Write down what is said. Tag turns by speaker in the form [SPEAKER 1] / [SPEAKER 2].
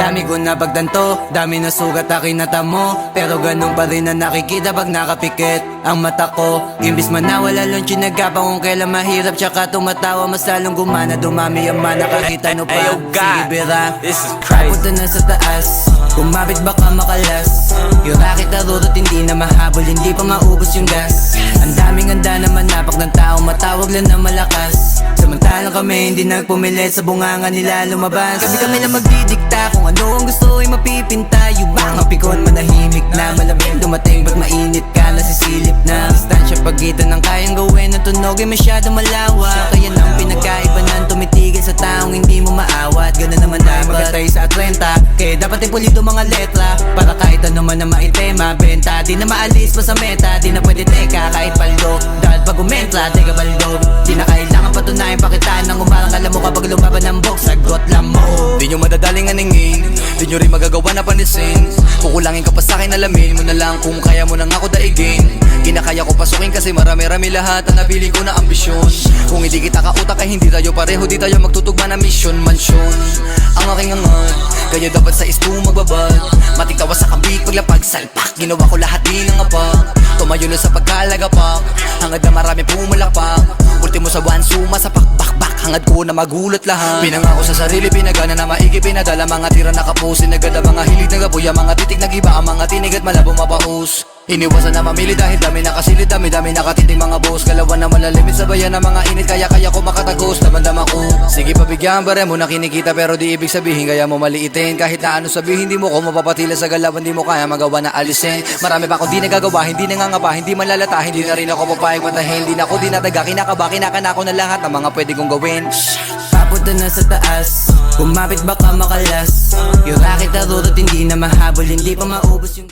[SPEAKER 1] Dami ko na pagtanto, dami na sugat aking natamo, pero ganun pa rin na nakikita pag nakapikit ang mata ko. Imbis man nawala lang chinagapang kung kailan mahirap, tsaka tumatawa mas lalong gumana. Dumami ang mana kakita no pa. Sige bira, papunta na sa taas, kumapit baka makalas. Yung racket arurot hindi na mahabol, hindi pa maubos yung gas. Ang daming handa na manapak ng tao, matawag lang na malakas. Samantalang kami hindi nagpumilit, sa bunganga nila lumabas. Kami lang magdidikta kung ano ang gusto ay mapipinta. Yung mga pikon manahimik na, malamig dumating ba't mainit ka, nasisilip na. Distansya pagitan ng kayang gawin, ang tunog ay masyado malawak. Kaya nang pinagkaiba ng tumitigil sa taong hindi mo maawat. Ganun naman dapat tayo sa 30, kaya dapat ipulito mga letra, para kahit ano man na maitema, benta. Di na maalis pa sa meta, di na pwede teka kahit paldo. Dahil pag umentra, teka baldo. Di na kailangan patunayan pakitaan ng umarang alam mo kapag lumaban ng box, sagot lang mo.
[SPEAKER 2] Di nyo madadaling aningin, di nyo rin magagawa na panisin. Kukulangin ka pa sa'kin, alamin mo na lang kung kaya mo nang ako daigin. Kinakaya ko pasukin kasi marami-rami lahat ang nabili ko na ambisyon. Kung hindi kita kautak ay hindi tayo pareho, di tayo magtutugma na mission. Mansyon ang aking angat, kaya dapat sa isto magbabad. Matigtawa sa kabik, paglapag, salpak. Ginawa ko lahat din ng apak, tumayo na sa pagkalagapak. Hangad na marami pumulakpak, ultimo sa one suma sa pakbakbak. Hangad ko na magulat lahat. Pinangako sa sarili, pinagana na maigi, pinadala mga tira nakapusin. Nagada mga hilig, nagabuya, mga titig nagiba, ang mga tinig at malabo mapaus. Iniwasan na mamili dahil dami nakasilid, dami nakatiting mga boss. Kalawan na malalimit sa bayan ng mga init, kaya ko makatagos, damandam ako. Sige pabigyan bare mo na kinikita, pero di ibig sabihin kaya mo maliitin. Kahit na ano sabihin, di mo ko mapapatila sa galawan, di mo kaya magawa na alisin. Marami pa ako di nagagawa, hindi nangangapa, hindi malalata, hindi na rin ako papayag matahin. Hindi na ako dinadaga, kinakaba, kinakana ko na lahat ng mga pwede kong gawin.
[SPEAKER 1] Papunta na sa taas, kumapit baka makalas. Yung racket arurot hindi na mahabol, hindi pa maubos yung